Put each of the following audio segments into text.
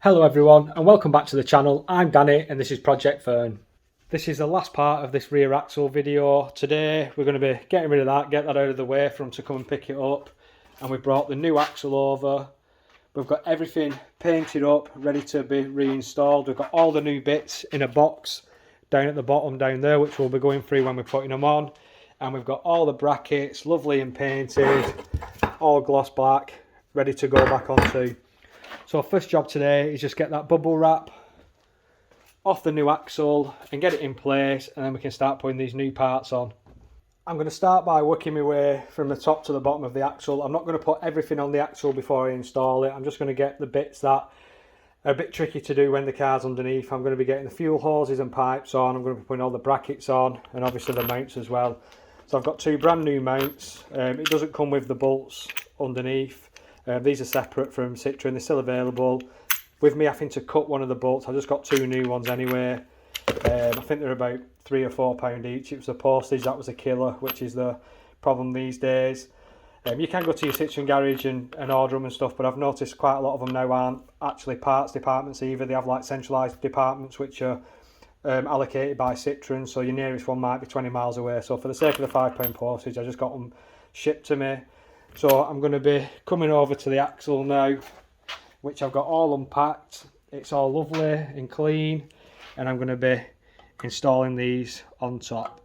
Hello everyone and welcome back to the channel. I'm Danny and this is Project Fern. This is the last part of this rear axle video. Today we're going to be getting rid of that, get that out of the way for them to come and pick it up. And we brought the new axle over. We've got everything painted up, ready to be reinstalled. We've got all the new bits in a box down at the bottom down there, which we'll be going through when we're putting them on. And we've got all the brackets lovely and painted, all gloss black, ready to go back onto. So first job today is just get that bubble wrap off the new axle and get it in place, and then we can start putting these new parts on. I'm going to start by working my way from the top to the bottom of the axle. I'm not going to put everything on the axle before I install it. I'm just going to get the bits that are a bit tricky to do when the car's underneath. I'm going to be getting the fuel hoses and pipes on. I'm going to be putting all the brackets on and obviously the mounts as well. So I've got two brand new mounts. It doesn't come with the bolts underneath. These are separate from Citroen, they're still available. With me having to cut one of the bolts, I just got two new ones anyway. I think they're about £3 or £4 each. It was the postage that was a killer, which is the problem these days. You can go to your Citroen garage and order them and stuff, but I've noticed quite a lot of them now aren't actually parts departments either. They have like centralised departments which are allocated by Citroen, so your nearest one might be 20 miles away. So for the sake of the £5 postage, I just got them shipped to me. So I'm going to be coming over to the axle now, which I've got all unpacked. It's all lovely and clean, and I'm going to be installing these on top.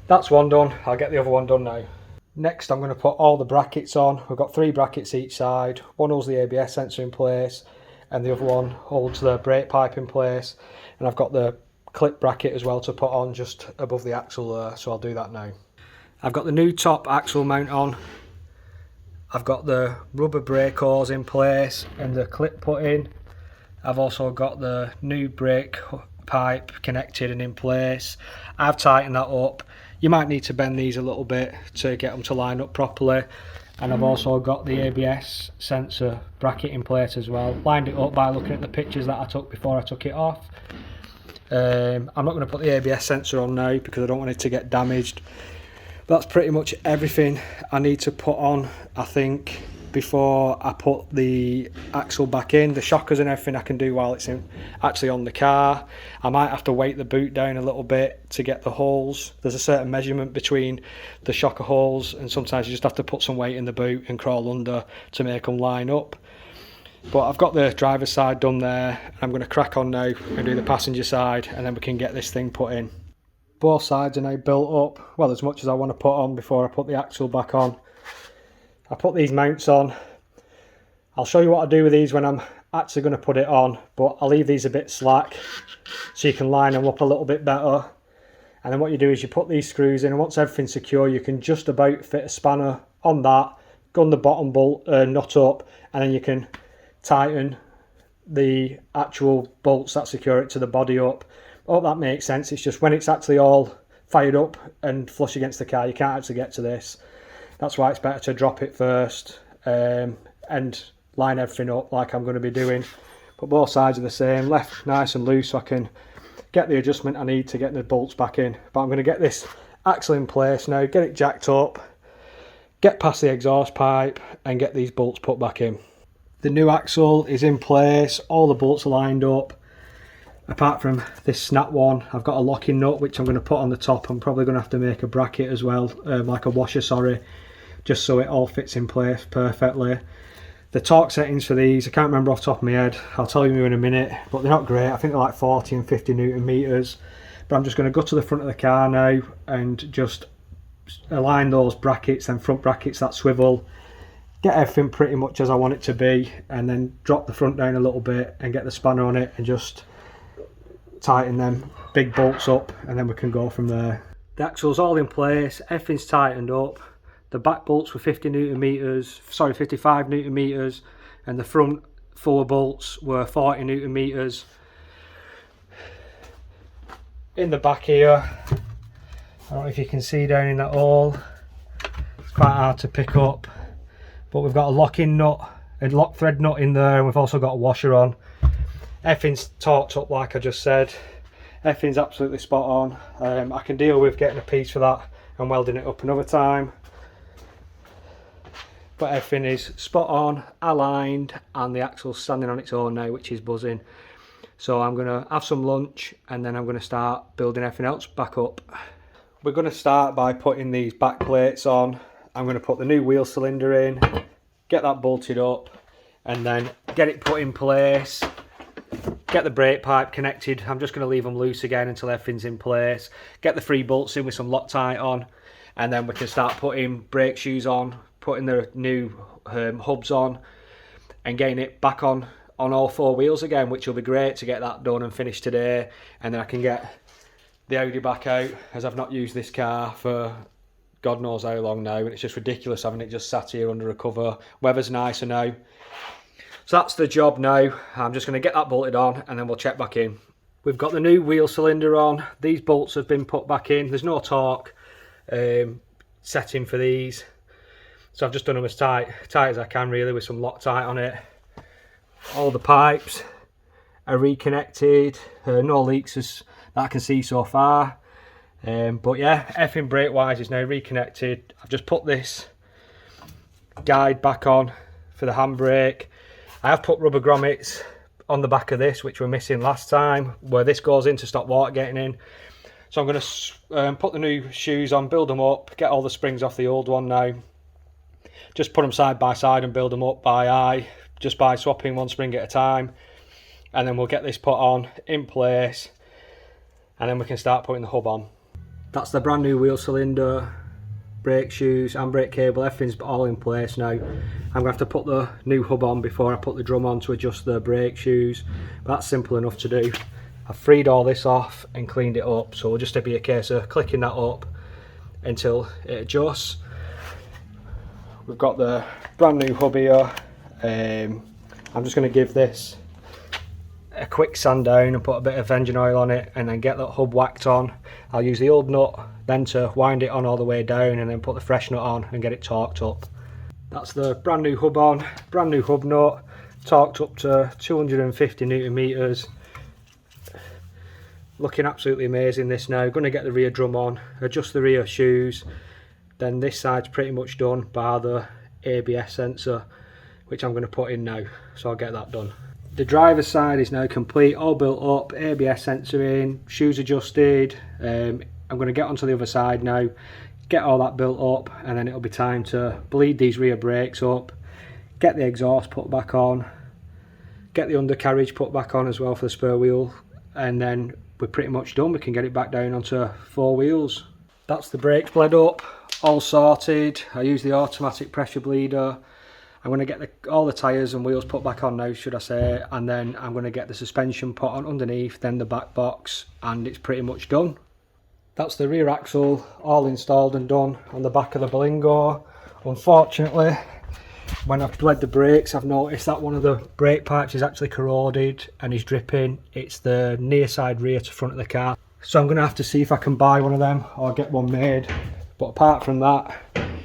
That's one done. I'll get the other one done now. Next I'm going to put all the brackets on. We've got 3 brackets each side. One holds the ABS sensor in place and the other one holds the brake pipe in place. And I've got the clip bracket as well to put on just above the axle there, so I'll do that now. I've got the new top axle mount on. I've got the rubber brake hose in place and the clip put in. I've also got the new brake pipe connected and in place. I've tightened that up. You might need to bend these a little bit to get them to line up properly. And I've also got the ABS sensor bracket in place as well. Lined it up by looking at the pictures that I took before I took it off. I'm not going to put the ABS sensor on now because I don't want it to get damaged. But that's pretty much everything I need to put on, I think, before I put the axle back in. The shockers and everything I can do while it's actually on the car. I might have to weight the boot down a little bit to get the holes. There's a certain measurement between the shocker holes, and sometimes you just have to put some weight in the boot and crawl under to make them line up. But I've got the driver's side done there. I'm going to crack on now and do the passenger side, and then we can get this thing put in. Both sides are now built up, well, as much as I want to put on before I put the axle back on. I put these mounts on. I'll show you what I do with these when I'm actually going to put it on, but I'll leave these a bit slack so you can line them up a little bit better. And then what you do is you put these screws in, and once everything's secure you can just about fit a spanner on that, gun the bottom bolt nut up, and then you can tighten the actual bolts that secure it to the body up. I hope that makes sense. It's just when it's actually all fired up and flush against the car, you can't actually get to this. That's why it's better to drop it first and line everything up like I'm going to be doing. But both sides are the same, left nice and loose so I can get the adjustment I need to get the bolts back in. But I'm going to get this axle in place now, get it jacked up, get past the exhaust pipe and get these bolts put back in. The new axle is in place, all the bolts are lined up. Apart from this snap one, I've got a locking nut which I'm going to put on the top. I'm probably going to have to make a bracket as well, like a washer, sorry, just so it all fits in place perfectly. The torque settings for these, I can't remember off the top of my head. I'll tell you in a minute, but they're not great. I think they're like 40 and 50 Newton meters. But I'm just going to go to the front of the car now and just align those brackets, then front brackets that swivel, get everything pretty much as I want it to be, and then drop the front down a little bit and get the spanner on it and just tighten them big bolts up, and then we can go from there. The axle's all in place, everything's tightened up. The back bolts were 55 Newton meters, and the front 4 bolts were 40 Newton meters. In the back here, I don't know if you can see down in that hole, it's quite hard to pick up, but we've got a locking nut, a lock thread nut in there, and we've also got a washer on. Everything's torqued up like I just said. Everything's absolutely spot on. I can deal with getting a piece for that and welding it up another time. But everything is spot on, aligned, and the axle's standing on its own now, which is buzzing. So I'm going to have some lunch and then I'm going to start building everything else back up. We're going to start by putting these back plates on. I'm going to put the new wheel cylinder in, get that bolted up, and then get it put in place. Get the brake pipe connected. I'm just going to leave them loose again until everything's in place. Get the 3 bolts in with some Loctite on, and then we can start putting brake shoes on, putting the new hubs on, and getting it back on all 4 wheels again, which will be great to get that done and finished today. And then I can get the Audi back out, as I've not used this car for God knows how long now, and it's just ridiculous having it just sat here under a cover. Weather's nicer now. So that's the job now. I'm just going to get that bolted on and then we'll check back in. We've got the new wheel cylinder on. These bolts have been put back in. There's no torque setting for these. So I've just done them as tight as I can really, with some Loctite on it. All the pipes are reconnected. No leaks as that I can see so far. But yeah, everything brake wise is now reconnected. I've just put this guide back on for the handbrake. I have put rubber grommets on the back of this, which were missing last time, where this goes in to stop water getting in. So I'm going to put the new shoes on, build them up, get all the springs off the old one now. Just put them side by side and build them up by eye, just by swapping one spring at a time. And then we'll get this put on, in place, and then we can start putting the hub on. That's the brand new wheel cylinder, brake shoes, handbrake cable, everything's all in place now. I'm going to have to put the new hub on before I put the drum on to adjust the brake shoes, but that's simple enough to do. I've freed all this off and cleaned it up, so it'll just be a case of clicking that up until it adjusts. We've got the brand new hub here. I'm just going to give this a quick sand down and put a bit of engine oil on it and then get that hub whacked on. I'll use the old nut then to wind it on all the way down and then put the fresh nut on and get it torqued up. That's the brand new hub on, brand new hub nut, torqued up to 250 Newton meters. Looking absolutely amazing this now. Going to get the rear drum on, adjust the rear shoes, then this side's pretty much done bar the ABS sensor, which I'm going to put in now, so I'll get that done. The driver's side is now complete, all built up, ABS sensor in, shoes adjusted. I'm going to get onto the other side now, get all that built up, and then it'll be time to bleed these rear brakes up, get the exhaust put back on, get the undercarriage put back on as well for the spare wheel, and then we're pretty much done. We can get it back down onto 4 wheels. That's the brakes bled up, all sorted. I use the automatic pressure bleeder. I'm going to get all the tyres and wheels put back on now, should I say, and then I'm going to get the suspension put on underneath, then the back box, and it's pretty much done. That's the rear axle all installed and done on the back of the Berlingo. Unfortunately, when I've bled the brakes, I've noticed that one of the brake pipes is actually corroded and is dripping. It's the near side rear to front of the car. So I'm going to have to see if I can buy one of them or get one made. But apart from that,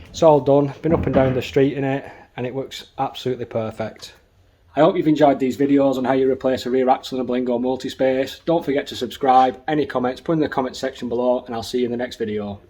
it's all done. Been up and down the street in it, and it works absolutely perfect. I hope you've enjoyed these videos on how you replace a rear axle in a Berlingo Multispace. Don't forget to subscribe. Any comments, put in the comment section below, and I'll see you in the next video.